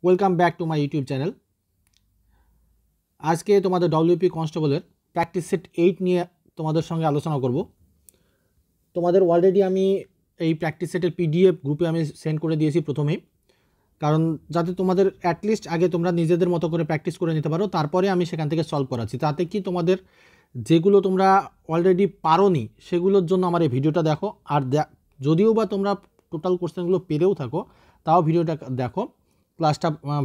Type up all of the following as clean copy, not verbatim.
Welcome back to my YouTube channel. আজকে তোমাদের WP কনস্টেবলের প্র্যাকটিস সেট 8 নিয়ে তোমাদের সঙ্গে আলোচনা করব। তোমাদের অলরেডি আমি এই প্র্যাকটিস সেটের পিডিএফ গ্রুপে আমি সেন্ড করে দিয়েছি প্রথমেই, কারণ যাতে তোমাদের অ্যাটলিস্ট আগে তোমরা নিজেদের মতো করে প্র্যাকটিস করে নিতে পারো, তারপরে আমি সেখান থেকে সলভ করাচ্ছি। তাতে কি তোমাদের যেগুলো তোমরা অলরেডি পারোনি সেগুলোর জন্য আমার এই ভিডিওটা দেখো, আর যদিও বা তোমরা টোটাল কোশ্চেনগুলো পেরেও থাকো তাও ভিডিওটা দেখো,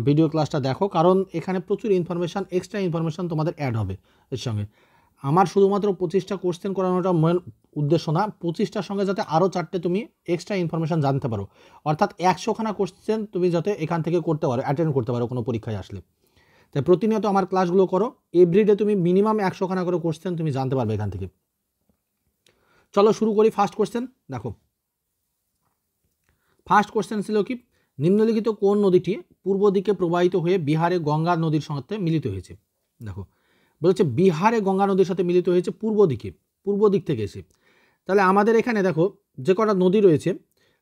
ভিডিও ক্লাসটা দেখো, কারণ এখানে প্রচুর ইনফরমেশান, এক্সট্রা ইনফরমেশান তোমাদের অ্যাড হবে এর সঙ্গে। আমার শুধুমাত্র 25টা কোশ্চেন করানোটা মেন উদ্দেশ্য না, 25টার সঙ্গে যাতে আরও 4টে তুমি এক্সট্রা ইনফরমেশান জানতে পারো, অর্থাৎ 100খানা কোশ্চেন তুমি যাতে এখান থেকে করতে পারো, অ্যাটেন্ড করতে পারো কোনো পরীক্ষায় আসলে। তাই প্রতিনিয়ত আমার ক্লাসগুলো করো, এভরিডে তুমি মিনিমাম 100খানা করে কোশ্চেন তুমি জানতে পারবে এখান থেকে। চলো শুরু করি। ফার্স্ট কোশ্চেন দেখো, ফার্স্ট কোশ্চেন ছিল কি, নিম্নলিখিত কোন নদীটি পূর্ব দিকে প্রবাহিত হয়ে বিহারে গঙ্গা নদীর সাথে মিলিত হয়েছে? দেখো বলেছে বিহারে গঙ্গা নদীর সাথে মিলিত হয়েছে পূর্ব দিক থেকে এসে। তাহলে আমাদের এখানে দেখো যে কটা নদী রয়েছে,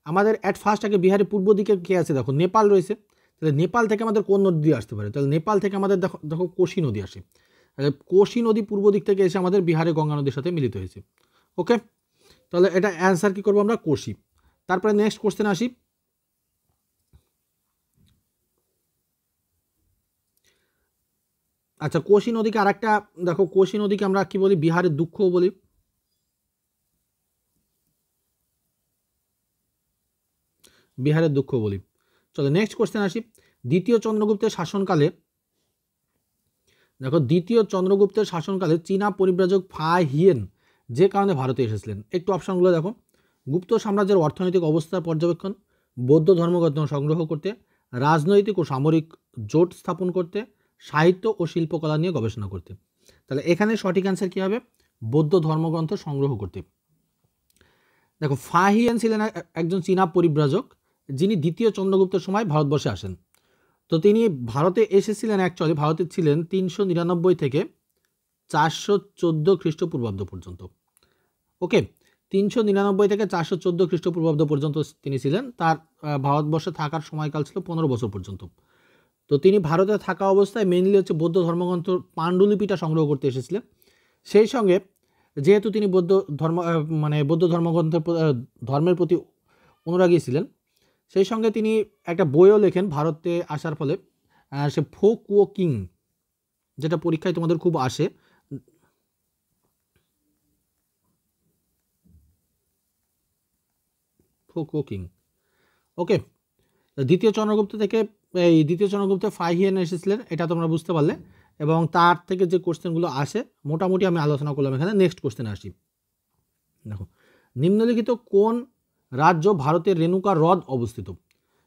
আমাদের অ্যাট ফার্স্ট আগে বিহারের পূর্ব দিকে কে আছে? দেখো নেপাল রয়েছে। তাহলে নেপাল থেকে আমাদের কোন নদী আসতে পারে? তাহলে নেপাল থেকে আমাদের দেখো কোশি নদী আসে। তাহলে কোশি নদী পূর্ব দিক থেকে এসে আমাদের বিহারে গঙ্গা নদীর সাথে মিলিত হয়েছে। ওকে, তাহলে এটা অ্যান্সার কী করবো আমরা? কোশি। তারপরে নেক্সট কোশ্চেন আসি। আচ্ছা, কোশি নদীকে আরেকটা দেখো, কোশি নদীকে আমরা কি বলি? বিহারের দুঃখও বলি। বিহারের দুঃখ বলি। চলো নেক্সট কোশ্চেন আসি। দ্বিতীয় চন্দ্রগুপ্তের শাসনকালে, দেখো দ্বিতীয় চন্দ্রগুপ্তের শাসনকালে চীনা পরিব্রাজক ফা হিয়েন যে কারণে ভারতে এসেছিলেন। একটু অপশনগুলো দেখো। গুপ্ত সাম্রাজ্যের অর্থনৈতিক অবস্থার পর্যবেক্ষণ, বৌদ্ধ ধর্মগ্রন্থ সংগ্রহ করতে, রাজনৈতিক ও সামরিক জোট স্থাপন করতে, সাহিত্য ও শিল্পকলা নিয়ে গবেষণা করতে। তাহলে এখানে সঠিক অ্যান্সার কী হবে? বৌদ্ধ ধর্মগ্রন্থ সংগ্রহ করতে। দেখো ফা হিয়েন ছিলেন একজন চীনা পরিব্রাজক, যিনি দ্বিতীয় চন্দ্রগুপ্তের সময় ভারতবর্ষে আসেন। তো তিনি ভারতে এসেছিলেন, অ্যাকচুয়ালি ভারতে ছিলেন 399 থেকে 414 খ্রিস্টপূর্বাব্দ পর্যন্ত। ওকে, 399 থেকে 414 খ্রিস্টপূর্বাব্দ পর্যন্ত তিনি ছিলেন। তার ভারতবর্ষে থাকার সময়কাল ছিল 15 বছর পর্যন্ত। তো তিনি ভারতে থাকা অবস্থায় মেইনলি হচ্ছে বৌদ্ধ ধর্মগ্রন্থ পাণ্ডুলিপিটা সংগ্রহ করতে এসেছিলেন। সেই সঙ্গে যেহেতু তিনি বৌদ্ধ ধর্মের প্রতি অনুরাগী ছিলেন, সেই সঙ্গে তিনি একটা বইও লেখেন ভারতে আসার ফলে, সে ফোক ও কিং, যেটা পরীক্ষায় তোমাদের খুব আসে। ফোক ও কিং। ওকে, দ্বিতীয় চন্দ্রগুপ্ত ফা হিয়েন এসেছিলেন, এটা তোমরা বুঝতে পারলে। এবং তার থেকে যে কোশ্চেনগুলো আসে মোটামুটি আমি আলোচনা করলাম এখানে। নেক্সট কোশ্চেন আসি। দেখো নিম্নলিখিত কোন রাজ্য ভারতের রেণুকা হ্রদ অবস্থিত?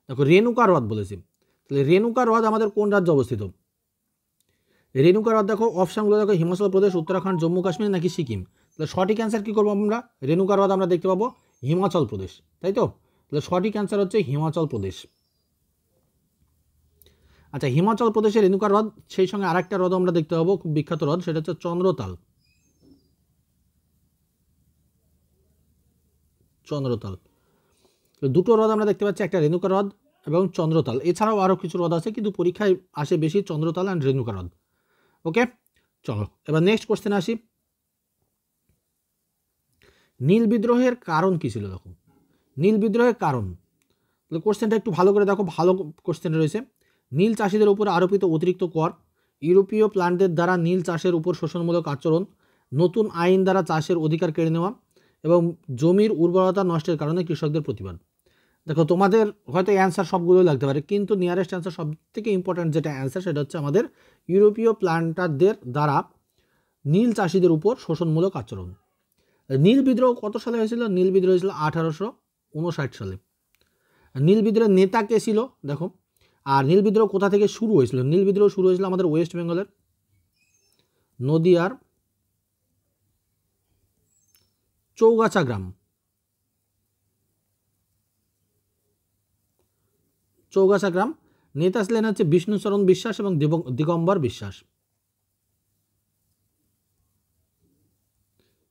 দেখো রেণুকা হ্রদ বলেছি, তাহলে রেণুকা হ্রদ আমাদের কোন রাজ্যে অবস্থিত? রেণুকা হ্রদ দেখো অপশানগুলো দেখো, হিমাচল প্রদেশ, উত্তরাখণ্ড, জম্মু কাশ্মীর নাকি সিকিম। তাহলে সঠিক অ্যান্সার কী করবো আমরা? রেণুকা হ্রদ আমরা দেখতে পাবো হিমাচল প্রদেশ, তাই তো? তাহলে সঠিক অ্যান্সার হচ্ছে হিমাচল প্রদেশ। আচ্ছা, হিমাচল প্রদেশের রেণুকা হ্রদ, সেই সঙ্গে আরেকটা হ্রদ আমরা দেখতে পাবো, খুব বিখ্যাত হ্রদ, সেটা হচ্ছে চন্দ্রতাল। দুটো হ্রদ আমরা দেখতে পাচ্ছি, একটা রেণুকা হ্রদ এবং চন্দ্রতাল। এছাড়াও আরও কিছু হ্রদ আছে, কিন্তু পরীক্ষায় আসে বেশি চন্দ্রতাল অ্যান্ড রেণুকা হ্রদ। ওকে, চলো এবার নেক্সট কোশ্চেন আসি। নীল বিদ্রোহের কারণ কী ছিল? দেখো নীল বিদ্রোহের কারণ, কোশ্চেনটা একটু ভালো করে দেখো, ভালো কোশ্চেন রয়েছে। নীল চাষিদের উপর আরোপিত অতিরিক্ত কর, ইউরোপীয় প্ল্যান্টদের দ্বারা নীল চাষের উপর শোষণমূলক আচরণ, নতুন আইন দ্বারা চাষের অধিকার কেড়ে নেওয়া এবং জমির উর্বরতা নষ্টের কারণে কৃষকদের প্রতিবাদ। দেখো তোমাদের হয়তো অ্যান্সার সবগুলোই লাগতে পারে, কিন্তু নিয়ারেস্ট অ্যান্সার সব থেকে ইম্পর্ট্যান্ট যেটা অ্যান্সার, সেটা হচ্ছে আমাদের ইউরোপীয় প্ল্যান্টারদের দ্বারা নীল চাষিদের উপর শোষণমূলক আচরণ। নীল বিদ্রোহ কত সালে হয়েছিল? নীল বিদ্রোহ হয়েছিল 1859 সালে। নীল বিদ্রোহের নেতা কে ছিল দেখো, আর নীল বিদ্রোহ কোথা থেকে শুরু হয়েছিল? নীল বিদ্রোহ শুরু হয়েছিল আমাদের ওয়েস্ট বেঙ্গলের নদিয়ার চৌগাছা গ্রাম। নেতা ছিলেন হচ্ছে বিষ্ণুচরণ বিশ্বাস এবং দিগম্বর বিশ্বাস।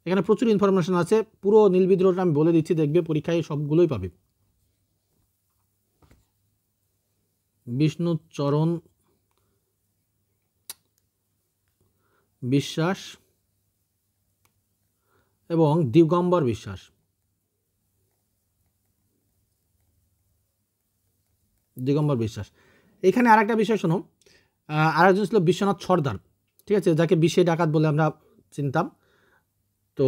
এখানে প্রচুর ইনফরমেশন আছে, পুরো নীল বিদ্রোহটা আমি বলে দিচ্ছি, দেখবে পরীক্ষায় সবগুলোই পাবে। বিষ্ণুচরণ বিশ্বাস এবং দিগম্বর বিশ্বাস। দিগম্বর বিশ্বাস। এখানে আরেকটা বিষয় শোনো, আরেকজন ছিল বিশ্বনাথ সর্দার, ঠিক আছে, যাকে বিশে ডাকাত বলে আমরা চিনতাম। তো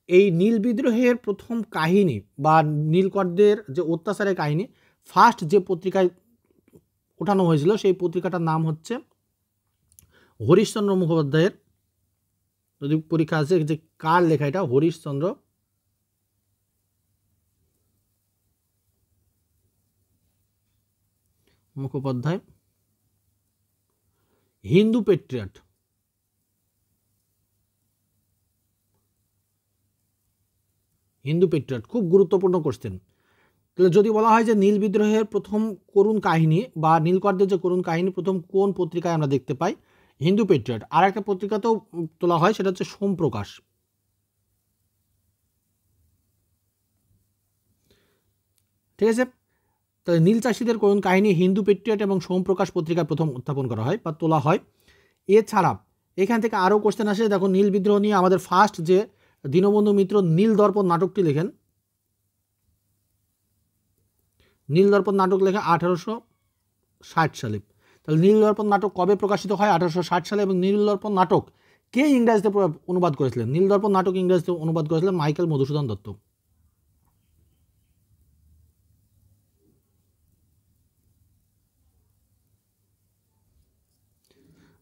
এই নীল বিদ্রোহের প্রথম কাহিনী বা নীলকরদের যে অত্যাচারের কাহিনী ফার্স্ট যে পত্রিকায় ওঠানো হয়েছিল সেই পত্রিকাটার নাম হচ্ছে হরিশচন্দ্র মুখোপাধ্যায়ের, যদি পরীক্ষা আছে যে কার লেখা এটা, হরিশচন্দ্র মুখোপাধ্যায়, হিন্দু পেট্রিয়ট। হিন্দু পেট্রিয়ট খুব গুরুত্বপূর্ণ কোশ্চেন। তাহলে যদি বলা হয় যে নীল বিদ্রোহের প্রথম করুণ কাহিনী বা নীলকরদের যে করুণ কাহিনী প্রথম কোন পত্রিকায় আমরা দেখতে পাই, হিন্দু পেট্রিয়ট। আর একটা পত্রিকাতেও তোলা হয়, সেটা হচ্ছে সোমপ্রকাশ। ঠিক আছে, তাহলে নীল চাষিদের করুণ কাহিনী হিন্দু পেট্রিয়ট এবং সোমপ্রকাশ পত্রিকায় প্রথম উত্থাপন করা হয় বা তোলা হয়। এছাড়া এখান থেকে আরও কোশ্চেন আসে, দেখো নীল বিদ্রোহ নিয়ে আমাদের ফার্স্ট যে দীনবন্ধু মিত্র নীল দর্পণ নাটকটি লেখেন, নীল দর্পণ নাটক লেখা 1860 সালে। তাহলে নীল দর্পণ নাটক কবে প্রকাশিত হয়? 1860 সালে। এবং নীল দর্পণ নাটক কে ইংরেজিতে অনুবাদ করেছিলেন? নীল দর্পণ নাটক ইংরেজিতে অনুবাদ করেছিলেন মাইকেল মধুসূদন দত্ত।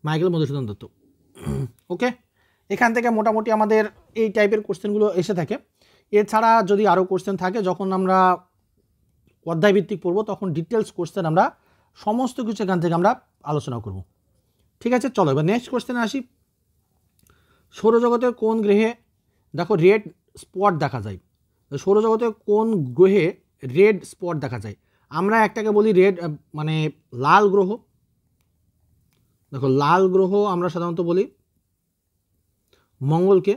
মাইকেল মধুসূদন দত্ত। ওকে, এখান থেকে মোটামুটি আমাদের এই টাইপের কোশ্চেনগুলো এসে থাকে। এছাড়া যদি আরও কোশ্চেন থাকে, যখন আমরা অধ্যায়ভিত্তিক পড়বো তখন ডিটেলস কোশ্চেন আমরা সমস্ত কিছু এখান থেকে আমরা আলোচনা করব। ঠিক আছে, চলো এবার নেক্সট কোশ্চেনে আসি। সৌরজগতের কোন গ্রহে দেখো রেড স্পট দেখা যায়? সৌরজগতের কোন গ্রহে রেড স্পট দেখা যায়? আমরা একটাকে বলি রেড মানে লাল গ্রহ। দেখো লাল গ্রহ আমরা সাধারণত বলি মঙ্গলকে।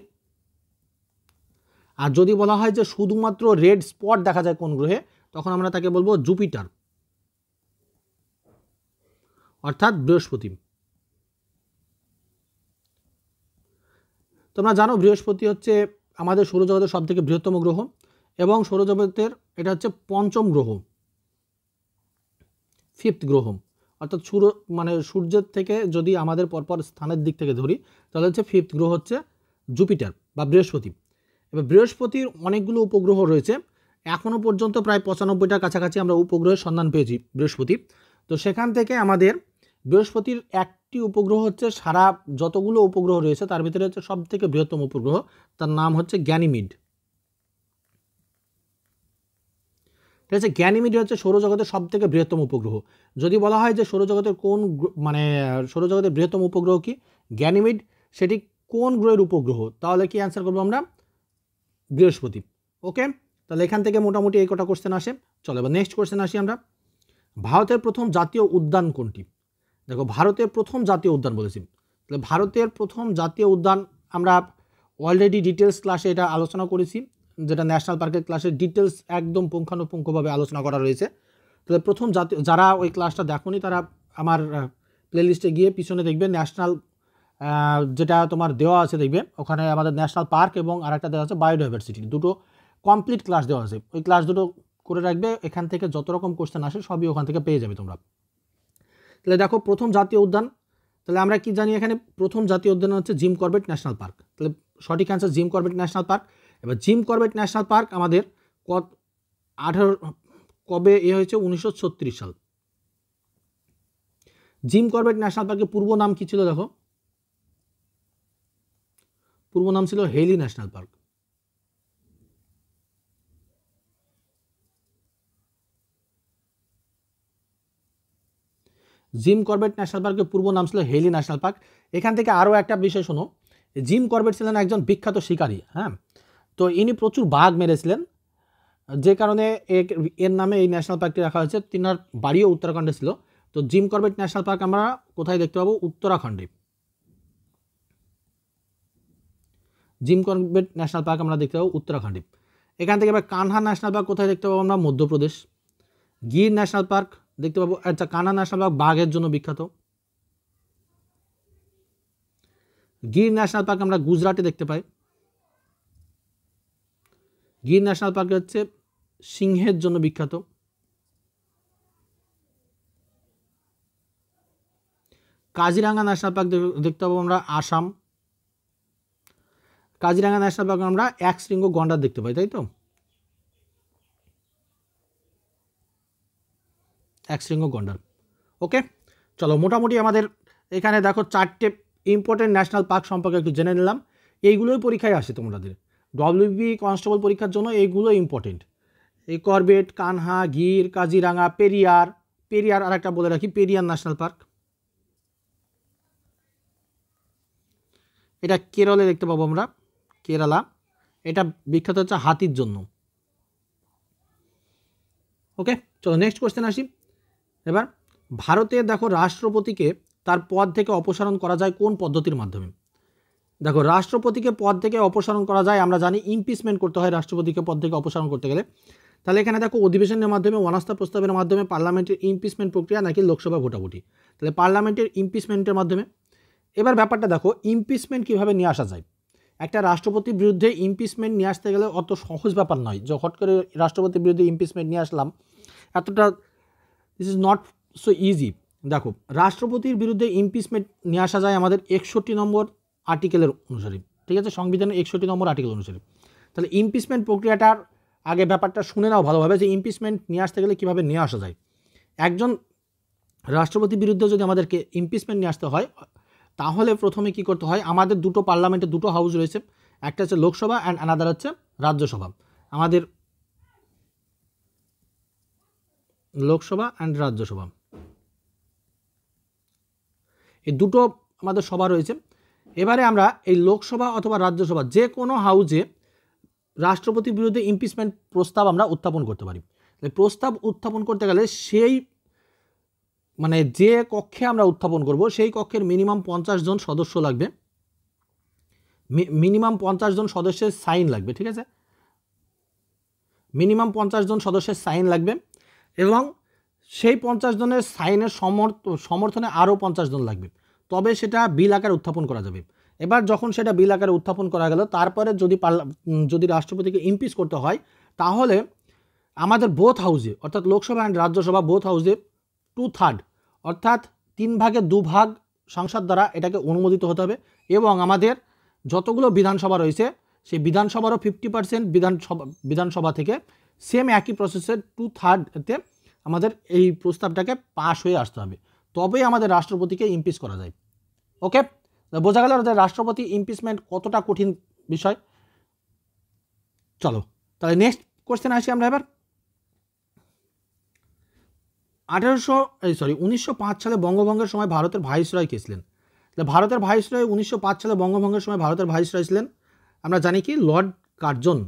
আর যদি বলা হয় যে শুধুমাত্র রেড স্পট দেখা যায় কোন গ্রহে, তখন আমরা তাকে বলবো জুপিটার, অর্থাৎ বৃহস্পতি। তোমরা জানো বৃহস্পতি হচ্ছে আমাদের সৌরজগতের সবথেকে বৃহত্তম গ্রহ এবং সৌরজগতের এটা হচ্ছে পঞ্চম গ্রহ, ফিফথ গ্রহ। অর্থাৎ সূর্যের থেকে যদি আমাদের পরপর স্থানের দিক থেকে ধরি, তাহলে হচ্ছে ফিফথ গ্রহ হচ্ছে জুপিটার বা বৃহস্পতি। এবার বৃহস্পতির অনেকগুলো উপগ্রহ রয়েছে, এখনও পর্যন্ত প্রায় 95টার কাছাকাছি আমরা উপগ্রহের সন্ধান পেয়েছি বৃহস্পতি। তো সেখান থেকে আমাদের বৃহস্পতির একটি উপগ্রহ হচ্ছে সারা যতগুলো উপগ্রহ রয়েছে তার ভিতরে হচ্ছে সব থেকে বৃহত্তম উপগ্রহ, তার নাম হচ্ছে গ্যানিমিড। ঠিক আছে, গ্যানিমিড হচ্ছে সৌরজগতের সব থেকে বৃহত্তম উপগ্রহ। যদি বলা হয় যে সৌরজগতের কোন সৌরজগতের বৃহত্তম উপগ্রহ কি, গ্যানিমিড, সেটি কোন গ্রহের উপগ্রহ, তাহলে কি অ্যান্সার করবো আমরা বৃহস্পতি। ওকে, তাহলে এখান থেকে মোটামুটি এই কটা কোশ্চেন আসে। চলো এবার নেক্সট কোশ্চেন আসি আমরা। ভারতের প্রথম জাতীয় উদ্যান কোনটি? দেখো ভারতের প্রথম জাতীয় উদ্যান বলেছি, তাহলে ভারতের প্রথম জাতীয় উদ্যান আমরা অলরেডি ডিটেলস ক্লাসে এটা আলোচনা করেছি, যেটা ন্যাশনাল পার্কের ক্লাসের ডিটেলস একদম পুঙ্খানুপুঙ্খভাবে আলোচনা করা রয়েছে। তাহলে প্রথম জাতীয়, যারা ওই ক্লাসটা দেখোনি তারা আমার প্লেলিস্টে গিয়ে পিছনে দেখবে ন্যাশনাল যেটা তোমার দেওয়া আছে দেখবে, ওখানে আমাদের ন্যাশনাল পার্ক এবং আরেকটা দেওয়া আছে বায়োডাইভার্সিটি, দুটো কমপ্লিট ক্লাস দেওয়া আছে। ওই ক্লাস দুটো করে রাখবে, এখান থেকে যত রকম কোশ্চেন আসে সবই ওখান থেকে পেয়ে যাবে তোমরা। তাহলে দেখো প্রথম জাতীয় উদ্যান, তাহলে আমরা কি জানি এখানে প্রথম জাতীয় উদ্যান হচ্ছে জিম করবেট ন্যাশনাল পার্ক। তাহলে সঠিক answer gym Corbett national park. এবার জিম করবেট ন্যাশনাল পার্ক আমাদের কবে হয়েছে? 1936 সাল। জিম করবেট ন্যাশনাল পার্কের পূর্ব নাম কি ছিল? দেখো পূর্ব নাম ছিল Hailey national park. Jim Corbett national পার্কের পূর্ব নাম ছিল হেলি ন্যাশনাল পার্ক। এখান থেকে আরও একটা বিষয় শোনো, জিম করবেট ছিলেন একজন বিখ্যাত শিকারী। হ্যাঁ, তো ইনি প্রচুর বাঘ মেরেছিলেন, যে কারণে এর নামে এই ন্যাশনাল পার্কটি রাখা হয়েছে। তিনার বাড়িও উত্তরাখণ্ডে ছিল। তো জিম করবেট ন্যাশনাল পার্ক আমরা কোথায় দেখতে পাবো? উত্তরাখণ্ডে। জিম করবেট ন্যাশনাল পার্ক আমরা দেখতে পাবো উত্তরাখণ্ডে। এখান থেকে এবার কানহা ন্যাশনাল পার্ক কোথায় দেখতে পাবো আমরা? মধ্যপ্রদেশ। গির ন্যাশনাল পার্ক দেখতে পাবো। আচ্ছা, কানহা ন্যাশনাল পার্ক বাঘের জন্য বিখ্যাত। গির ন্যাশনাল পার্ক আমরা গুজরাটে দেখতে পাই। গির ন্যাশনাল পার্ক হচ্ছে সিংহের জন্য বিখ্যাত। কাজিরাঙ্গা ন্যাশনাল পার্ক দেখতে পাবো আমরা আসাম। কাজিরাঙ্গা ন্যাশনাল পার্ক আমরা এক শৃঙ্গ গন্ডার দেখতে পাই, তাই তো, এক শৃঙ্গ গন্ডার। ওকে, চলো মোটামুটি আমাদের এখানে দেখো 4টে ইম্পর্টেন্ট ন্যাশনাল পার্ক সম্পর্কে একটু জেনে নিলাম। এইগুলোই পরীক্ষায় আসে তোমাদের ডব্লিউবি কনস্টেবল পরীক্ষার জন্য, এইগুলো ইম্পর্টেন্ট। এই করবেট, কানহা, গির, কাজিরাঙ্গা, পেরিয়ার। পেরিয়ার আর একটা বলে রাখি, পেরিয়ার ন্যাশনাল পার্ক, এটা কেরলে দেখতে পাবো আমরা, কেরালা। এটা বিখ্যাত হচ্ছে হাতির জন্য। ওকে, চলো নেক্সট কোশ্চেন আসি। এবার ভারতে দেখো রাষ্ট্রপতিকে তার পদ থেকে অপসারণ করা যায় কোন পদ্ধতির মাধ্যমে? দেখো, রাষ্ট্রপতিকে পদ থেকে অপসারণ করা যায়, আমরা জানি ইমপিচমেন্ট করতে হয় রাষ্ট্রপতিকে পদ থেকে অপসারণ করতে গেলে। তাহলে এখানে দেখো অধিবেশনের মাধ্যমে, অনাস্থা প্রস্তাবের মাধ্যমে, পার্লামেন্টের ইমপিচমেন্ট প্রক্রিয়া, নাকি লোকসভা ভোটাভুটি। তাহলে পার্লামেন্টের ইমপিচমেন্টের মাধ্যমে। এবার ব্যাপারটা দেখো, ইমপিচমেন্ট কীভাবে নিয়ে আসা যায়। একটা রাষ্ট্রপতির বিরুদ্ধে ইমপিচমেন্ট নিয়ে আসতে গেলে অত সহজ ব্যাপার নয় যে হট করে রাষ্ট্রপতির বিরুদ্ধে ইমপিচমেন্ট নিয়ে আসলাম, এতটা this is not so easy. দেখো, রাষ্ট্রপতির বিরুদ্ধে ইমপিচমেন্ট নিয়ে আসা যায় আমাদের 61 নম্বর আর্টিকেলের অনুসারে, ঠিক আছে, সংবিধানের 61 নম্বর আর্টিকেল অনুসারে। তাহলে ইমপিচমেন্ট প্রক্রিয়াটার আগে ব্যাপারটা শুনে নাও ভালোভাবে, যে ইমপিচমেন্ট নিয়ে আসতে গেলে কীভাবে নিয়ে আসা যায়। একজন রাষ্ট্রপতির বিরুদ্ধে যদি আমাদেরকে ইমপিচমেন্ট নিয়ে আসতে হয়, তাহলে প্রথমে কি করতে হয়, আমাদের দুটো পার্লামেন্টে দুটো হাউস রয়েছে, একটা হচ্ছে লোকসভা অ্যান্ড অ্যানাদার হচ্ছে রাজ্যসভা। আমাদের লোকসভা অ্যান্ড রাজ্যসভা, এই দুটো আমাদের সভা রয়েছে। এবারে আমরা এই লোকসভা অথবা রাজ্যসভা যে কোনো হাউসে রাষ্ট্রপতির বিরুদ্ধে ইমপিচমেন্ট প্রস্তাব আমরা উত্থাপন করতে পারি। প্রস্তাব উত্থাপন করতে গেলে সেই মানে যে কক্ষে আমরা উত্থাপন করব সেই কক্ষের মিনিমাম 50 জন সদস্য লাগবে, মিনিমাম 50 জন সদস্যের সাইন লাগবে, ঠিক আছে, মিনিমাম 50 জন সদস্যের সাইন লাগবে, এবং সেই 50 জনের সাইনের সমর্থনে আরও 50 জন লাগবে, তবে সেটা বিল আকারে উত্থাপন করা যাবে। এবার যখন সেটা বিল আকারে উত্থাপন করা গেল, তারপরে যদি রাষ্ট্রপতিকে ইমপিচ করতে হয়, তাহলে আমাদের বোথ হাউসে, অর্থাৎ লোকসভা অ্যান্ড রাজ্যসভা বোথ হাউসে 2/3 অর্থাৎ 3 ভাগের 2 ভাগ সংসদ দ্বারা এটাকে অনুমোদিত হতে হবে, এবং আমাদের যতগুলো বিধানসভা রয়েছে সেই বিধানসভারও 50% বিধানসভা থেকে সেম একই প্রসেসের 2/3-তে আমাদের এই প্রস্তাবটাকে পাশ হয়ে আসতে হবে, তবেই আমাদের রাষ্ট্রপতিকে ইমপিচ করা যায়। ওকে, বোঝা গেল যে রাষ্ট্রপতি ইমপিচমেন্ট কতটা কঠিন বিষয়। চলো তাহলে নেক্সট কোশ্চেন আসি আমরা। এবার 1905 সালে বঙ্গভঙ্গের সময় ভারতের ভাইসরয় কে ছিলেন? ভারতের ভাইসরয় 1905 সালে বঙ্গভঙ্গের সময় ভারতের ভাইসরয় ছিলেন, আমরা জানি কি, লর্ড কার্জন।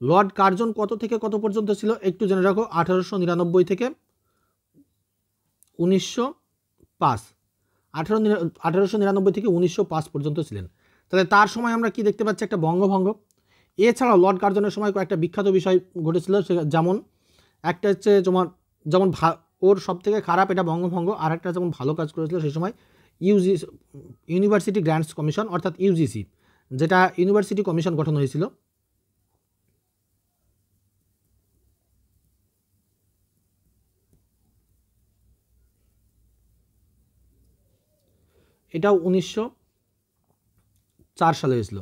লর্ড কার্জন কত থেকে কত পর্যন্ত ছিল একটু জেনে রাখো, 1899 থেকে 1905, 1899 থেকে 1905 পর্যন্ত ছিলেন। তাহলে তার সময় আমরা কি দেখতে পাচ্ছি, একটা বঙ্গভঙ্গ। এছাড়াও লর্ড কার্জনের সময় কয়েকটা বিখ্যাত বিষয় ঘটেছিল, যেমন একটা হচ্ছে যেমন ওর সব থেকে খারাপ এটা বঙ্গভঙ্গ, আর একটা যেমন ভালো কাজ করেছিল সেই সময় ইউনিভার্সিটি গ্র্যান্টস কমিশন, অর্থাৎ ইউজিসি, যেটা ইউনিভার্সিটি কমিশন গঠন হয়েছিল। এটাও 1904 সালে হয়েছিল।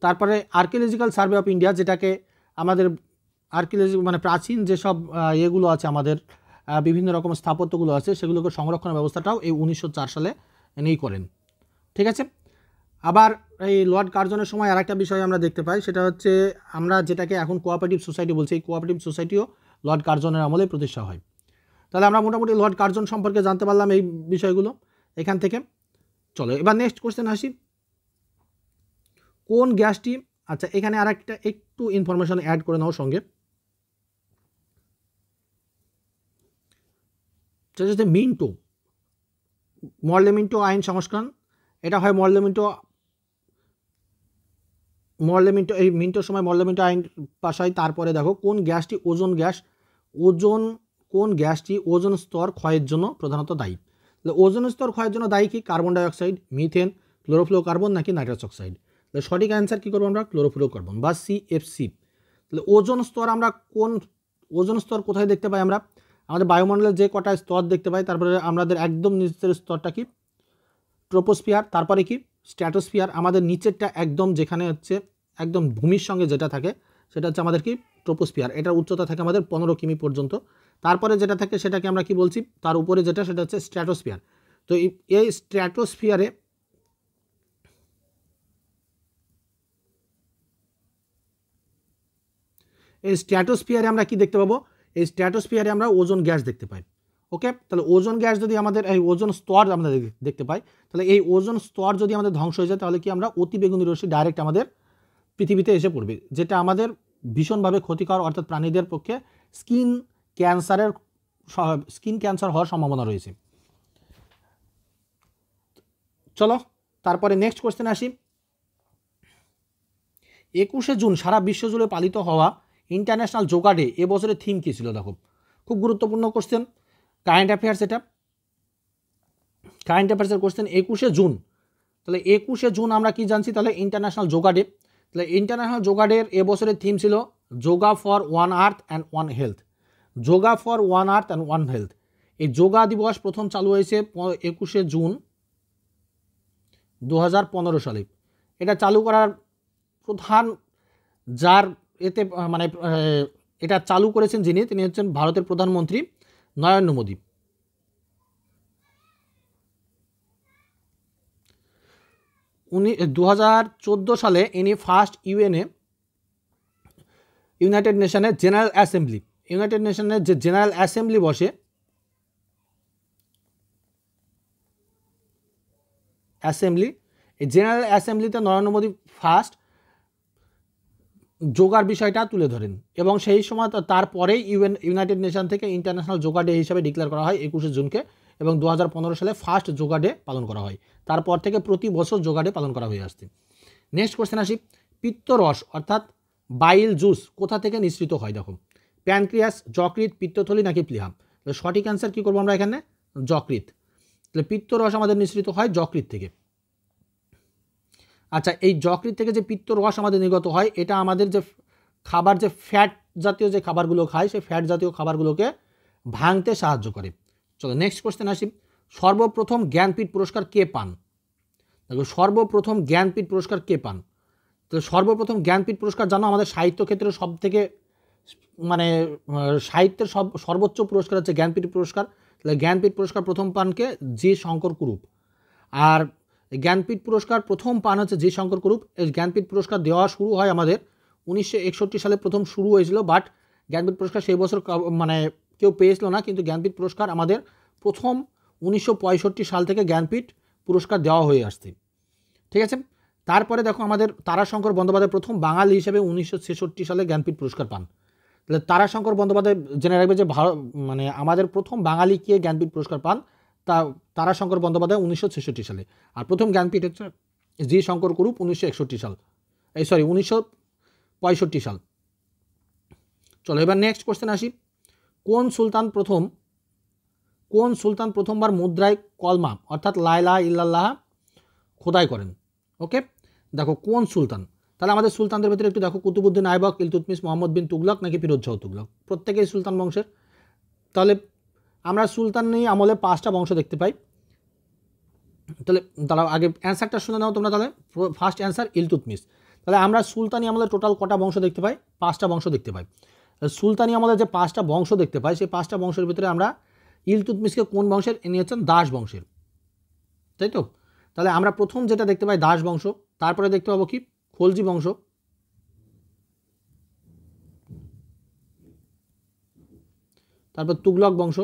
তারপরে আর্কিওলজিক্যাল সার্ভে অফ ইন্ডিয়া, যেটাকে আমাদের আর্কিওলজি মানে প্রাচীন যেসব ইয়েগুলো আছে, আমাদের বিভিন্ন রকম স্থাপত্যগুলো আছে, সেগুলোকে সংরক্ষণের ব্যবস্থাটাও এই 1904 সালে এনেই করেন, ঠিক আছে। আবার এই লর্ড কার্জনের সময় আর একটা বিষয় আমরা দেখতে পাই, সেটা হচ্ছে আমরা যেটাকে এখন কোঅপারেটিভ সোসাইটি বলছি, এই কোঅপারেটিভ সোসাইটিও লর্ড কার্জনের আমলে প্রতিষ্ঠা হয়। তাহলে আমরা মোটামুটি লর্ড কার্জন সম্পর্কে জানতে পারলাম এই বিষয়গুলো এখান থেকে। চলো এবার নেক্সট কোশ্চেন আসি, কোন গ্যাসটি, আচ্ছা এখানে আর একটা একটু ইনফরমেশন অ্যাড করে নাও সঙ্গে, সেটা হচ্ছে মিন্টো, মরলে-মিন্টো আইন সংস্করণ। এটা হয় মরলে-মিন্টো, এই মিন্টোর সময় মরলে-মিন্টো আইন পাস হয়। তারপরে দেখো কোন গ্যাসটি ওজোন গ্যাস, ওজোন কোন গ্যাসটি ওজোন স্তর ক্ষয়ের জন্য প্রধানত দায়ী? তাহলে ওজোন স্তর ক্ষয়ের জন্য দায়ী কি? কার্বন ডাইঅক্সাইড, মিথেন, ক্লোরোফ্লোরোকার্বন নাকি নাইট্রাস অক্সাইড? তাহলে সঠিক অ্যান্সার কী করবো আমরা? ক্লোরোফ্লোরোকার্বন বা CFC। তাহলে ওজোন স্তর আমরা ওজোন স্তর কোথায় দেখতে পাই? আমরা আমাদের বায়ুমণ্ডলের যে কটা স্তর দেখতে পাই, তারপরে আমাদের একদম নিচের স্তরটা কি? ট্রোপোস্ফিয়ার। তারপরে কি? স্ট্র্যাটোস্ফিয়ার। আমাদের নিচেরটা একদম যেখানে হচ্ছে একদম ভূমির সঙ্গে যেটা থাকে সেটা হচ্ছে আমাদের কি? ট্রোপোস্ফিয়ার। এটার উচ্চতা থাকে আমাদের 15 কিমি পর্যন্ত। তারপরে যেটা থাকে সেটাকে আমরা কি বলছি? তার উপরে যেটা সেটা হচ্ছে স্ট্র্যাটোস্ফিয়ার। তো এই স্ট্র্যাটোস্ফিয়ারে আমরা কি দেখতে পাবো? এই স্ট্র্যাটোস্ফিয়ারে আমরা ওজোন গ্যাস দেখতে পাই। ওকে, তাহলে ওজোন গ্যাস যদি আমাদের এই ওজোন স্তর আমরা দেখতে পাই, তাহলে এই ওজোন স্তর যদি আমাদের ধ্বংস হয়ে যায় তাহলে কি আমরা অতিবেগুনি রশ্মি ডাইরেক্ট আমাদের পৃথিবীতে এসে পড়বে, যেটা আমাদের ভীষণভাবে ক্ষতিকর, অর্থাৎ প্রাণীদের পক্ষে স্কিন ক্যান্সার হওয়ার সম্ভাবনা রয়েছে। চলো তারপরে নেক্সট কোশ্চেন আসি। 21শে জুন সারা বিশ্ব জুড়ে পালিত হওয়া ইন্টারন্যাশনাল যোগা ডে এবছরের থিম কী ছিল? দেখো, খুব গুরুত্বপূর্ণ কোশ্চেন, কারেন্ট অ্যাফেয়ার্স। এটা কারেন্ট অ্যাফেয়ার্সের কোশ্চেন। 21শে জুন, তাহলে 21শে জুন আমরা কি জানছি? তাহলে ইন্টারন্যাশনাল যোগা ডে। তাহলে ইন্টারন্যাশনাল যোগা ডের এবছরের থিম ছিল yoga for one earth and one health. Yoga for one earth and one health. এই যোগা দিবস প্রথম চালু হয়েছে 21শে জুন 2015 সালে। এটা চালু করার প্রধান যার এতে মানে এটা চালু করেছেন যিনি, তিনি হচ্ছেন ভারতের প্রধানমন্ত্রী নরেন্দ্র মোদী। উনি 2014 সালে ইনি ফার্স্ট ইউনাইটেড নেশনের জেনারেল অ্যাসেম্বলি, ইউনাইটেড নেশনের যে জেনারেল অ্যাসেম্বলি বসে, এই জেনারেল অ্যাসেম্বলিতে নরেন্দ্র মোদী ফার্স্ট যোগার বিষয়টা তুলে ধরেন এবং সেই সময় তারপরেই ইউনাইটেড নেশন থেকে ইন্টারন্যাশনাল যোগা ডে হিসাবে ডিক্লেয়ার করা হয় 21শে জুনকে, এবং 2015 সালে ফার্স্ট যোগা ডে পালন করা হয়। তারপর থেকে প্রতি বছর যোগা ডে পালন করা হয়ে আসছে। নেক্সট কোশ্চেন আসি, পিত্তরস অর্থাৎ বাইল জুস কোথা থেকে নিঃসৃত হয়? দেখো, প্যানক্রিয়াস, যকৃৎ, পিত্তথলি নাকি প্লিহা? তাহলে সঠিক অ্যান্সার কী করবো আমরা এখানে? যকৃৎ। তাহলে পিত্তরস আমাদের নিঃসৃত হয় যকৃৎ থেকে। আচ্ছা, এই যকৃৎ থেকে যে পিত্তরস আমাদের নির্গত হয়, এটা আমাদের যে খাবার, যে ফ্যাট জাতীয় যে খাবারগুলো খায়, সেই ফ্যাট জাতীয় খাবারগুলোকে ভাঙতে সাহায্য করে। চলো নেক্সট কোশ্চেন আসি, সর্বপ্রথম জ্ঞানপীঠ পুরস্কার কে পান? দেখো, সর্বপ্রথম জ্ঞানপীঠ পুরস্কার কে পান? তো সর্বপ্রথম জ্ঞানপীঠ পুরস্কার জানো, আমাদের সাহিত্য ক্ষেত্রে সব থেকে মানে সাহিত্যের সর্বোচ্চ পুরস্কার হচ্ছে জ্ঞানপীঠ পুরস্কার। তাহলে জ্ঞানপীঠ পুরস্কার প্রথম পান কে? জি শঙ্কর কুরুপ। আর জ্ঞানপীঠ পুরস্কার প্রথম পান হচ্ছে জি শঙ্কর কুরুপ। এই জ্ঞানপীঠ পুরস্কার দেওয়া শুরু হয় আমাদের 1961 সালে প্রথম শুরু হয়েছিল, বাট জ্ঞানপীঠ পুরস্কার সেই বছর মানে কেউ পেয়েছিল না, কিন্তু জ্ঞানপীঠ পুরস্কার আমাদের প্রথম 1965 সাল থেকে জ্ঞানপীঠ পুরস্কার দেওয়া হয়ে আসছে। ঠিক আছে, তারপরে দেখো আমাদের তারাশঙ্কর বন্দ্যোপাধ্যায় প্রথম বাঙালি হিসেবে 1966 সালে জ্ঞানপীঠ পুরস্কার পান। তাহলে তারাশঙ্কর বন্দ্যোপাধ্যায় জেনে রাখবে যে মানে আমাদের প্রথম বাঙালি কে জ্ঞানপীঠ পুরস্কার পান, তারাশঙ্কর বন্দ্যোপাধ্যায় 1966 সালে। আর প্রথম জ্ঞানপীঠ হচ্ছে জি শঙ্কর কুরুপ 1965 সাল। চলো এবার নেক্সট কোশ্চেন আসি, কোন সুলতান প্রথমবার মুদ্রায় কলমা অর্থাৎ লা ইলাহা ইল্লাল্লাহ খোদাই করেন? ওকে, দেখো কোন সুলতান। তাহলে আমাদের সুলতানদের ভিতরে একটু দেখো, কুতুবউদ্দিন আইবক, ইলতুৎমিশ, মোহাম্মদ বিন তুগলক নাকি ফিরোজ শাহ তুগলক? প্রত্যেকেই সুলতান বংশের। তাহলে আমরা সুলতানি আমলে 5টা বংশ দেখতে পাই। তাহলে দাঁড়াও, আগে অ্যান্সারটা শুনে নাও তোমরা। তাহলে ফার্স্ট অ্যান্সার ইলতুৎমিশ। তাহলে আমরা সুলতানি আমলে টোটাল কটা বংশ দেখতে পাই? 5টা বংশ দেখতে পাই। সুলতানি আমলে যে 5টা বংশ দেখতে পাই, সেই 5টা বংশের ভিতরে আমরা ইলতুৎমিশকে কোন বংশের? ইনি হচ্ছেন দাস বংশের, তাই তো? তাহলে আমরা প্রথম যেটা দেখতে পাই দাস বংশ, তারপরে দেখতে পাবো কি? খলজি বংশ, তারপর তুগলক বংশ,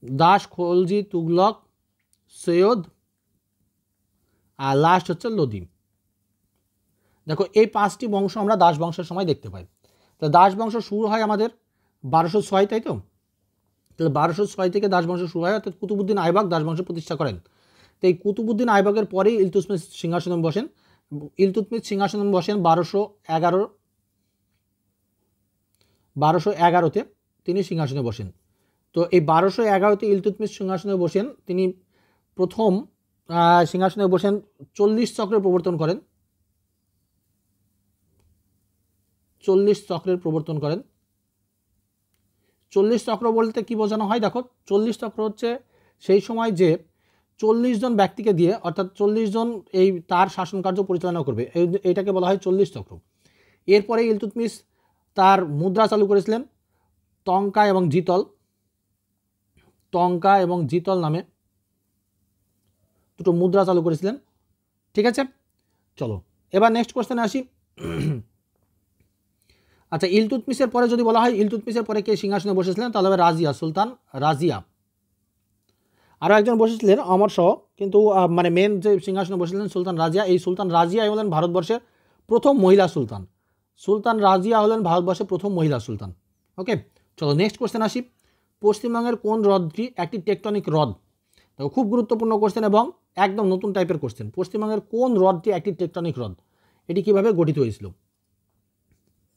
দাস, খলজি, তুগলক, সৈয়দ, আর লাস্ট হচ্ছে লোদি। দেখো, এই 5টি বংশ আমরা দাস বংশের সময় দেখতে পাই। তো দাস বংশ শুরু হয় আমাদের 1206, তাই তো? তাহলে 1206 থেকে দাস বংশ শুরু হয়, অর্থাৎ কুতুবউদ্দিন আইবক দাস বংশ প্রতিষ্ঠা করেন। তো এই কুতুবউদ্দিন আইবকের পরেই ইলতুৎমিশ সিংহাসনে বসেন। 1211 1211-তে তিনি সিংহাসনে বসেন। তো এই 1211-তে ইলতুৎমিশ সিংহাসনে বসেন, তিনি প্রথম সিংহাসনে বসেন 40 চক্রের প্রবর্তন করেন। 40 চক্রের প্রবর্তন করেন। 40 চক্র বলতে কি বোঝানো হয়? দেখো, 40 চক্র হচ্ছে সেই সময় যে 40 জন ব্যক্তিকে দিয়ে, অর্থাৎ 40 জন এই তার শাসন কার্য পরিচালনা করবে, এইটাকে বলা হয় 40 চক্র। এরপরে ইলতুৎমিশ তার মুদ্রা চালু করেছিলেন টঙ্কা এবং জিতল। টঙ্কা এবং জিতল নামে দুটো মুদ্রা চালু করেছিলেন। ঠিক আছে, চলো এবার নেক্সট কোশ্চেনে আসি। আচ্ছা, ইলতুৎমিশের পরে যদি বলা হয় ইলতুৎমিশের পরে কে সিংহাসনে বসেছিলেন, তাহলে হবে রাজিয়া, সুলতান রাজিয়া। আরও একজন বসেছিলেন অমর সহ, কিন্তু মানে মেন যে সিংহাসনে বসেছিলেন সুলতান রাজিয়া। এই সুলতান রাজিয়াই হলেন ভারতবর্ষের প্রথম মহিলা সুলতান। সুলতান রাজিয়া হলেন ভারতবর্ষের প্রথম মহিলা সুলতান। ওকে, চলো নেক্সট কোশ্চেন আসি। পশ্চিমবঙ্গের কোন হ্রদটি একটি টেকটনিক হ্রদ? দেখো, খুব গুরুত্বপূর্ণ কোশ্চেন এবং একদম নতুন টাইপের কোশ্চেন। পশ্চিমবঙ্গের কোন হ্রদটি একটি টেকটনিক হ্রদ? এটি কিভাবে গঠিত হয়েছিল?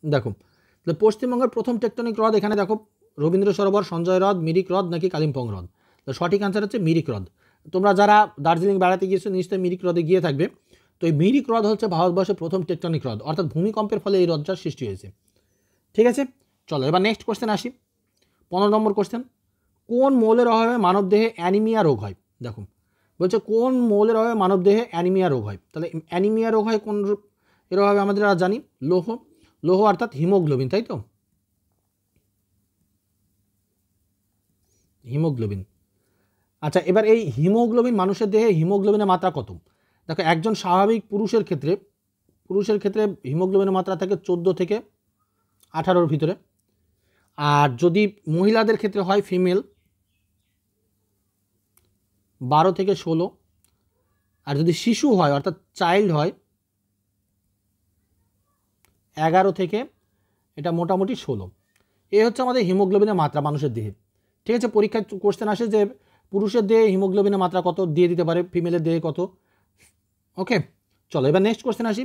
দেখো, পশ্চিমবঙ্গের প্রথম টেকটনিক হ্রদ এখানে দেখো, রবীন্দ্র সরোবর, সঞ্জয় হ্রদ, মিরিক হ্রদ নাকি কালিম্পং হ্রদ? তো সঠিক আনসার হচ্ছে মিরিক হ্রদ। তোমরা যারা দার্জিলিং বেড়াতে গিয়েছো নিশ্চয়ই মিরিক হ্রদে গিয়ে থাকবে। তো এই মিরিক হ্রদ হচ্ছে ভারতবর্ষের প্রথম টেকটনিক হ্রদ, অর্থাৎ ভূমিকম্পের ফলে এই হ্রদটার সৃষ্টি হয়েছে। ঠিক আছে, চলো এবার নেক্সট কোশ্চেন আসি। 15 নম্বর কোশ্চেন। কোন মৌলের অভাবে মানবদেহে অ্যানিমিয়া রোগ হয়? দেখো, বলছে কোন মৌলের অভাবে মানবদেহে অ্যানিমিয়া রোগ হয়। তাহলে অ্যানিমিয়া রোগ হয় কোন এর অভাবে? আমাদের জানি লৌহ, লৌহ অর্থাৎ হিমোগ্লোবিন, তাই তো, হিমোগ্লোবিন। আচ্ছা, এবার এই হিমোগ্লোবিন, মানুষের দেহে হিমোগ্লোবিনের মাত্রা কত? দেখো, একজন স্বাভাবিক পুরুষের ক্ষেত্রে হিমোগ্লোবিনের মাত্রা থাকে 14 থেকে 18-র ভিতরে। আর যদি মহিলাদের ক্ষেত্রে হয়, ফিমেল, 12 থেকে 16। আর যদি শিশু হয় অর্থাৎ চাইল্ড হয়, 11 থেকে এটা মোটামুটি 16। এই হচ্ছে আমাদের হিমোগ্লোবিনের মাত্রা মানুষের দেহে। ঠিক আছে, পরীক্ষায় কোশ্চেন আসে যে পুরুষের দেহে হিমোগ্লোবিনের মাত্রা কত, দিয়ে দিতে পারে ফিমেলের দেহে কত। ওকে, চলো এবার নেক্সট কোশ্চেন আসি।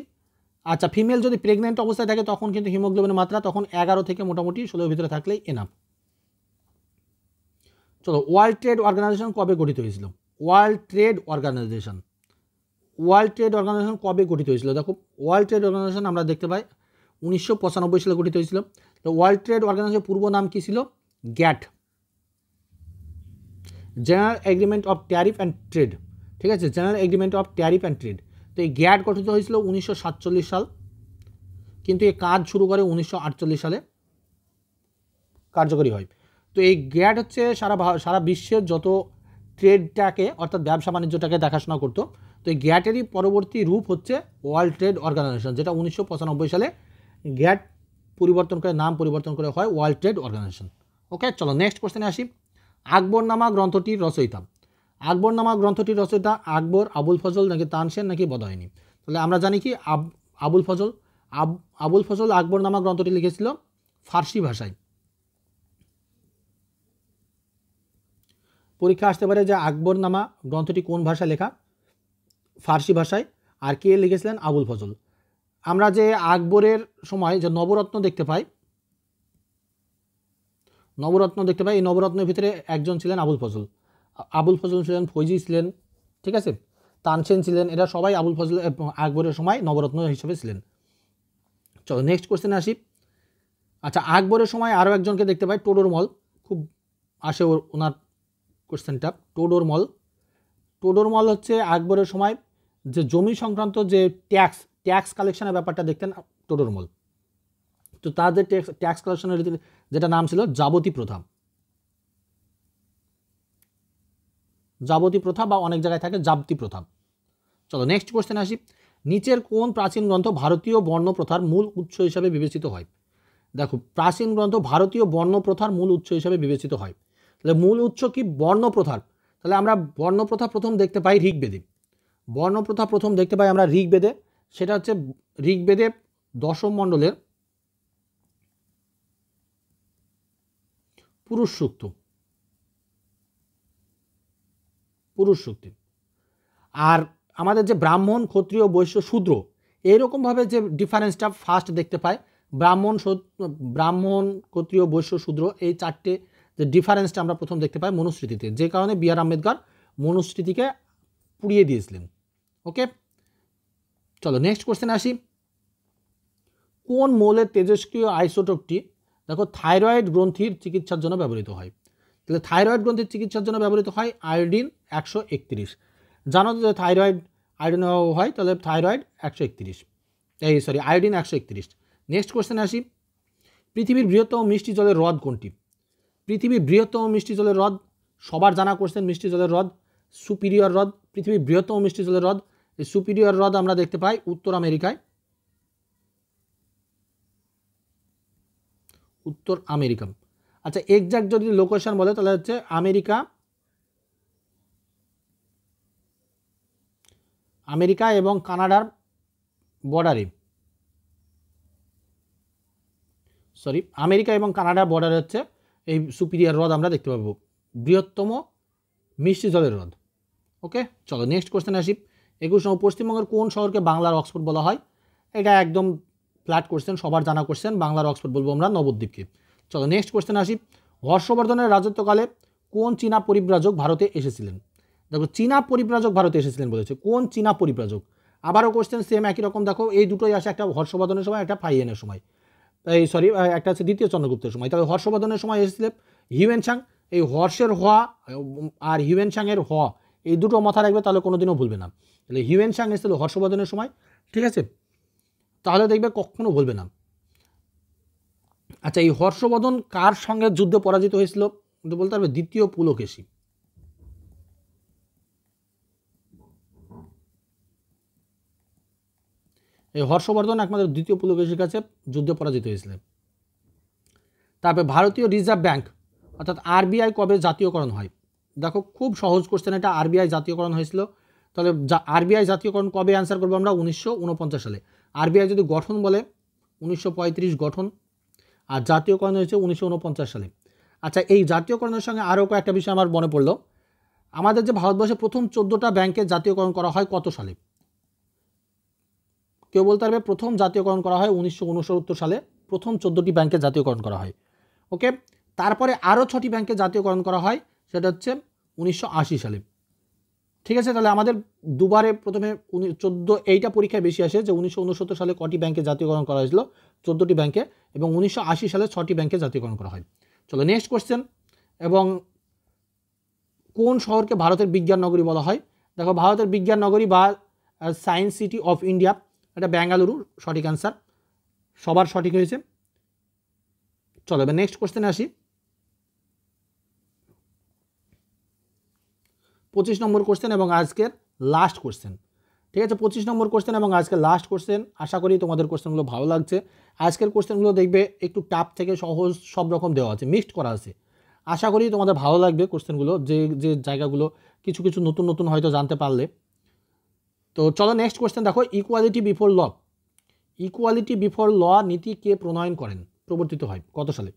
আচ্ছা, ফিমেল যদি প্রেগনেন্ট অবস্থায় থাকে তখন কিন্তু হিমোগ্লোবিনের মাত্রা তখন 11 থেকে মোটামুটি 16-এর ভিতরে থাকলেই এনাফ। চলো, ওয়ার্ল্ড ট্রেড অর্গানাইজেশন কবে গঠিত হয়েছিল? ওয়ার্ল্ড ট্রেড অর্গানাইজেশন কবে গঠিত হয়েছিল? দেখো, ওয়ার্ল্ড ট্রেড অর্গানাইজেশন আমরা দেখতে পাই 1995 সালে গঠিত হয়েছিল। তো ওয়ার্ল্ড ট্রেড অর্গানাইজেশনের পূর্ব নাম কি ছিল? GATT, general agreement of tariff and trade. ঠিক আছে, general agreement of tariff and trade. তো এই গ্যাট গঠিত হয়েছিল 1947 সাল, কিন্তু এই কাজ শুরু করে 1948 সালে কার্যকরী হয়। তো এই গ্যাট হচ্ছে সারা বিশ্বের যত ট্রেডটাকে অর্থাৎ ব্যবসা বাণিজ্যটাকে দেখাশোনা করতো। তো এই গ্যাটেরই পরবর্তী রূপ হচ্ছে ওয়ার্ল্ড ট্রেড অর্গানাইজেশন, যেটা 1995 সালে গ্যাট নাম পরিবর্তন করে হয় ওয়ার্ল্ড ট্রেড অর্গানাইজেশন। ওকে, চলো নেক্সট কোশ্চেনে আসি। আকবরনামা গ্রন্থটির রচয়িতা? আকবরনামা গ্রন্থটির রচয়িতা আকবর, আবুল ফজল নাকি তানসেন নাকি বদায়নী? তাহলে আমরা জানি কি আবুল ফজল। আবুল ফজল আকবরনামা গ্রন্থটি লিখেছিল ফার্সি ভাষায়। পরীক্ষা আসতে পারে যে আকবরনামা গ্রন্থটি কোন ভাষায় লেখা? ফার্সি ভাষায়। আর কে লিখেছিলেন? আবুল ফজল। আমরা যে আকবরের সময় যে নবরত্ন দেখতে পাই, এই নবরত্নের ভিতরে একজন ছিলেন আবুল ফজল। আবুল ফজল ছিলেন, ফৈজি ছিলেন, ঠিক আছে, তানসেন ছিলেন, এরা সবাই আবুল ফজল আকবরের সময় নবরত্ন হিসেবে ছিলেন। চলো নেক্সট কোশ্চেনে আসি। আচ্ছা, আকবরের সময় আরও একজনকে দেখতে পাই, টোডরমল। খুব আসে ওনার কোশ্চেনটা। টোডরমল হচ্ছে আকবরের সময় যে জমি সংক্রান্ত যে ট্যাক্স কালেকশনের ব্যাপারটা দেখতেন টোডরমল। তো তাদের ট্যাক্স কালেকশনের যেটা নাম ছিল যাবতী প্রথা বা অনেক জায়গায় থাকে জাবতি প্রথা। চলো নেক্সট কোশ্চেন আসি। নিচের কোন প্রাচীন গ্রন্থ ভারতীয় বর্ণ প্রথার মূল উৎস হিসাবে বিবেচিত হয়? দেখো, প্রাচীন গ্রন্থ ভারতীয় বর্ণ প্রথার মূল উৎস হিসাবে বিবেচিত হয়। তাহলে মূল উৎস কি? বর্ণ প্রথার। তাহলে আমরা বর্ণ প্রথা প্রথম দেখতে পাই ঋগ্বেদে। আমরা ঋগ্বেদে। সেটা হচ্ছে ঋগ্বেদে 10ম মণ্ডলের পুরুষ সূক্তি। আর আমাদের যে ব্রাহ্মণ, ক্ষত্রিয়, বৈশ্য, শূদ্র, এইরকমভাবে যে ডিফারেন্সটা ফার্স্ট দেখতে পায় ব্রাহ্মণ, ক্ষত্রিয়, বৈশ্য, শূদ্র, এই চারটে যে ডিফারেন্সটা আমরা প্রথম দেখতে পাই মনুস্মৃতিতে, যে কারণে বি.আর. আম্বেদকর মনুস্মৃতিকে পুড়িয়ে দিয়েছিলেন। ওকে, চলো নেক্সট কোশ্চেন আসি। কোন মৌলের তেজস্ক্রিয় আইসোটোপটি দেখো থাইরয়েড গ্রন্থির চিকিৎসার জন্য ব্যবহৃত হয়? তাহলে থাইরয়েড গ্রন্থির চিকিৎসার জন্য ব্যবহৃত হয় আয়োডিন 131। জানো যে থাইরয়েড আয়োডিন হয়, তাহলে থাইরয়েড 131, আয়োডিন 131। নেক্সট কোশ্চেন আসি। পৃথিবীর বৃহত্তম মিষ্টি জলের হ্রদ কোনটি? পৃথিবীর বৃহত্তম মিষ্টি জলের হ্রদ সবার জানা কোশ্চেন, মিষ্টি জলের হ্রদ সুপিরিয়র হ্রদ। পৃথিবীর বৃহত্তম মিষ্টি জলের হ্রদ, এই সুপিরিয়র হ্রদ আমরা দেখতে পাই উত্তর আমেরিকায়। আচ্ছা, এক্সাক্ট যদি লোকেশন বলে তাহলে হচ্ছে আমেরিকা এবং কানাডার বর্ডারে, আমেরিকা এবং কানাডার বর্ডারে হচ্ছে এই সুপিরিয়র হ্রদ আমরা দেখতে পাবো, বৃহত্তম মিষ্টি জলের হ্রদ। ওকে, চলো নেক্সট কোশ্চেন আসি। 21 নম্বর, পশ্চিমবঙ্গের কোন শহরকে বাংলার অক্সফোর্ড বলা হয়? এটা একদম ফ্ল্যাট কোশ্চেন, সবার জানা কোশ্চেন, বাংলার অক্সফোর্ড বলবো আমরা নবদ্বীপকে। চলো নেক্সট কোশ্চেন আসি। হর্ষবর্ধনের রাজত্বকালে কোন চীনা পরিব্রাজক ভারতে এসেছিলেন? দেখো চীনা পরিব্রাজক ভারতে এসেছিলেন বলেছে, কোন চীনা পরিব্রাজক? আবারও কোশ্চেন সেম একই রকম, দেখো এই দুটোই আসে, একটা হর্ষবর্ধনের সময়, একটা ফাইয়েনের সময়, একটা হচ্ছে দ্বিতীয় চন্দ্রগুপ্তের সময়। তাহলে হর্ষবর্ধনের সময় এসেছিলেন হিউয়েনসাং। এই হর্ষের হওয়া আর হিউয়েনসাংয়ের হওয়া এই দুটো মাথা রাখবে, তাহলে কোনোদিনও ভুলবে না। তাহলে হিউয়েনসাং এসেছিল হর্ষবর্ধনের সময়, ঠিক আছে, তাহলে দেখবে কখনো ভুলবে না। আচ্ছা, এই হর্ষবর্ধন কার সঙ্গে যুদ্ধে পরাজিত হয়েছিল বলতে পারবে? দ্বিতীয় পুলকেশী। এই হর্ষবর্ধন একমাত্র দ্বিতীয় পুলকেশীর কাছে যুদ্ধে পরাজিত হয়েছিলেন। তারপরে ভারতীয় রিজার্ভ ব্যাংক অর্থাৎ আরবিআই কবে জাতীয়করণ হয়? দেখো খুব সহজ কোশ্চেন এটা, আরবিআই জাতীয়করণ হয়েছিল। তাহলে আরবিআই জাতীয়করণ কবে অ্যান্সার করবো আমরা? 1949 সালে। আরবিআই যদি গঠন বলে 1935 গঠন, আর জাতীয়করণ হয়েছে 1949 সালে। আচ্ছা, এই জাতীয়করণের সঙ্গে আরও কয়েকটা বিষয় আমার মনে পড়লো। আমাদের যে ভারতবর্ষে প্রথম 14টা ব্যাংকের জাতীয়করণ করা হয় কত সালে? কেউ বলতে পারবে? প্রথম জাতীয়করণ করা হয় 1969 সালে, প্রথম 14টি ব্যাংকের জাতীয়করণ করা হয়। ওকে, তারপরে আরও 6টি ব্যাংকের জাতীয়করণ করা হয়, সেটা হচ্ছে 1980 সালে। ঠিক আছে, তাহলে আমাদের দুবারে প্রথমে 14 এইটা পরীক্ষায় বেশি আসে যে 1969 সালে কটি ব্যাংকে জাতীয়করণ করা হয়েছিল? 14টি ব্যাংকে, এবং 1980 সালে 6টি ব্যাংকে জাতীয়করণ করা হয়। চলো নেক্সট কোশ্চেন। এবং কোন শহরকে ভারতের বিজ্ঞান নগরী বলা হয়? দেখো ভারতের বিজ্ঞান নগরী বা সায়েন্স সিটি অফ ইন্ডিয়া, এটা বেঙ্গালুরু সঠিক অ্যান্সার, সবার সঠিক হয়েছে। চলো এবার নেক্সট কোশ্চেনে আসি। 25 নম্বর কোশ্চেন এবং আজকের লাস্ট কোশ্চেন। ঠিক আছে, 25 নম্বর কোশ্চেন এবং আজকের লাস্ট কোশ্চেন। আশা করি তোমাদের কোশ্চেনগুলো ভালো লাগছে। আজকের কোশ্চেনগুলো দেখবে একটু টাফ থেকে সহজ সব রকম দেওয়া আছে, মিক্সড করা আছে। আশা করি তোমাদের ভালো লাগবে কোশ্চেনগুলো, যে যে জায়গাগুলো কিছু কিছু নতুন নতুন হয়তো জানতে পারলে। তো চলো নেক্সট কোশ্চেন দেখো, equality before law. Equality before law নীতি কে প্রবর্তিত হয় কত সালে?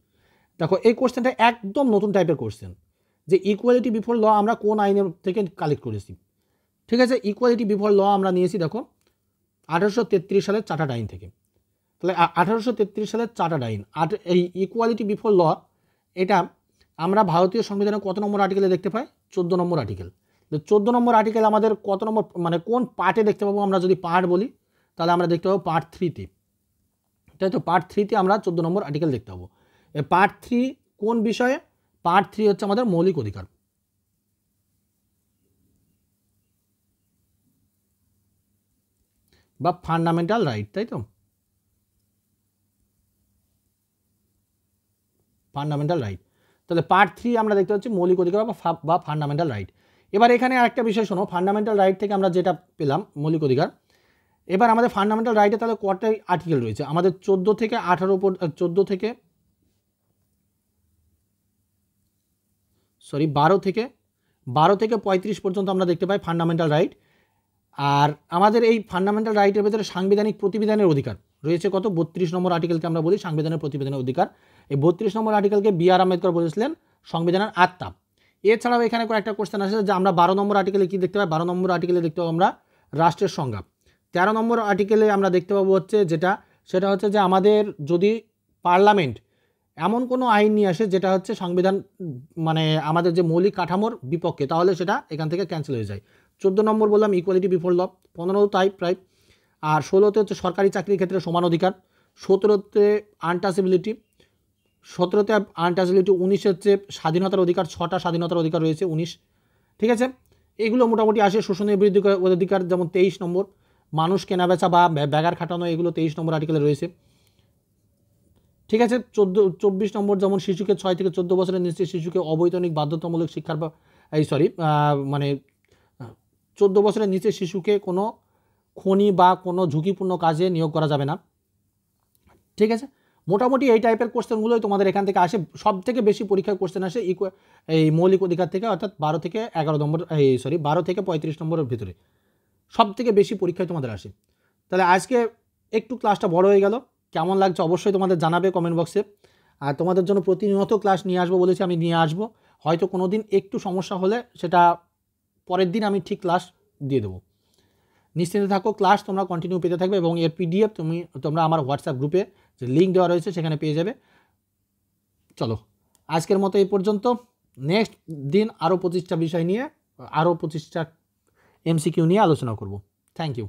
দেখো এই কোশ্চেনটা একদম নতুন টাইপের কোশ্চেন, যে ইকুয়ালিটি বিফোর ল আমরা কোন আইনের থেকে কালেক্ট করেছি। ঠিক আছে, ইকুয়ালিটি বিফোর ল আমরা নিয়েছি দেখো 1833 সালের চার্টার্ড আইন থেকে। তাহলে 1833 সালের চার্টার্ড আইন, এই ইকুয়ালিটি বিফোর ল এটা আমরা ভারতীয় সংবিধানের কত নম্বর আর্টিকেলে দেখতে পাই? 14 নম্বর আর্টিকেল। 14 নম্বর আর্টিকেল আমাদের কত নম্বর, মানে কোন পার্টে দেখতে পাবো? আমরা যদি পার্ট বলি তাহলে আমরা দেখতে পাবো পার্ট 3তে, তাই তো? পার্ট 3তে আমরা 14 নম্বর আর্টিকেল দেখতে পাবো। পার্ট 3 কোন বিষয়ে? পার্ট 3 হচ্ছে আমাদের মৌলিক অধিকার। বা ফান্ডামেন্টাল রাইট, তাই তো? Fundamental right. তাহলে পার্ট 3 আমরা দেখতে পাচ্ছি মৌলিক অধিকার বা ফান্ডামেন্টাল রাইট। এবার এখানে আরেকটা বিষয় শোনো, ফান্ডামেন্টাল রাইট থেকে আমরা যেটা পেলাম মৌলিক অধিকার, এবার আমাদের ফান্ডামেন্টাল রাইটে তাহলে কটাই আর্টিকেল রয়েছে? আমাদের 12 থেকে 12 থেকে 35 পর্যন্ত আমরা দেখতে পাই ফান্ডামেন্টাল রাইট। আর আমাদের এই ফান্ডামেন্টাল রাইটের ভেতরে সাংবিধানিক প্রতিবিধানের অধিকার রয়েছে কত? 32 নম্বর আর্টিকেলকে আমরা বলি সাংবিধানিক প্রতিবিধানের অধিকার। এই 32 নম্বর আর্টিকেলকে বি.আর. আম্বেদকর বলেছিলেন সংবিধানের আত্মা। এছাড়াও এখানে কয়েকটা কোশ্চেন আসে যে আমরা 12 নম্বর আর্টিকেলে কি দেখতে পাই? 12 নম্বর আর্টিকেলে দেখতে পাবো আমরা রাষ্ট্রের সংজ্ঞা। 13 নম্বর আর্টিকেলে আমরা দেখতে পাবো হচ্ছে যেটা, সেটা হচ্ছে যে আমাদের যদি পার্লামেন্ট এমন কোনো আইন নিয়ে আসে যেটা হচ্ছে সংবিধান মানে আমাদের যে মৌলিক কাঠামোর বিপক্ষে, তাহলে সেটা এখান থেকে ক্যান্সেল হয়ে যায়। 14 নম্বর বললাম ইকুয়ালিটি বিফোর ল, 15 তাই প্রায়, আর 16তে হচ্ছে সরকারি চাকরির ক্ষেত্রে সমান অধিকার, 17তে আনটাচেবিলিটি, 17তে আনটাচেবিলিটি, 19 হচ্ছে স্বাধীনতার অধিকার, 6টা স্বাধীনতার অধিকার রয়েছে 19, ঠিক আছে। এগুলো মোটামুটি আসে। শোষণের বিরুদ্ধে অধিকার যেমন 23 নম্বর, মানুষ কেনাবেচা বা ব্যাগার খাটানো, এগুলো 23 নম্বর আর্টিকেলে রয়েছে, ঠিক আছে। 24 নম্বর যেমন শিশুকে 6 থেকে 14 বছরের নিচে শিশুকে অবৈতনিক বাধ্যতামূলক শিক্ষার বা মানে 14 বছরের নিচে শিশুকে কোনো খনি বা কোনো ঝুঁকিপূর্ণ কাজে নিয়োগ করা যাবে না, ঠিক আছে। মোটামুটি এই টাইপের কোশ্চেনগুলোই তোমাদের এখান থেকে আসে। সব থেকে বেশি পরীক্ষায় কোশ্চেন আসে এই মৌলিক অধিকার থেকে, অর্থাৎ 12 থেকে 11 নম্বর 12 থেকে 35 নম্বরের ভিতরে সব থেকে বেশি পরীক্ষায় তোমাদের আসে। তাহলে আজকে একটু ক্লাসটা বড় হয়ে গেল, কেমন লাগছে অবশ্যই তোমাদের জানাবে কমেন্ট বক্সে। আর তোমাদের জন্য প্রতিনিয়ত ক্লাস নিয়ে আসবো বলেছি, আমি নিয়ে আসবো। হয়তো কোনো দিন একটু সমস্যা হলে সেটা পরের দিন আমি ঠিক ক্লাস দিয়ে দেবো। নিশ্চিন্তে থাকো, ক্লাস তোমরা কন্টিনিউ পেতে থাকবে এবং এর পিডিএফ তোমরা আমার হোয়াটসঅ্যাপ গ্রুপে যে লিঙ্ক দেওয়া রয়েছে সেখানে পেয়ে যাবে। চলো আজকের মতো এই পর্যন্ত। নেক্সট দিন আরও 25টা বিষয় নিয়ে, আরও 25টা MCQ নিয়ে আলোচনা করব। Thank you.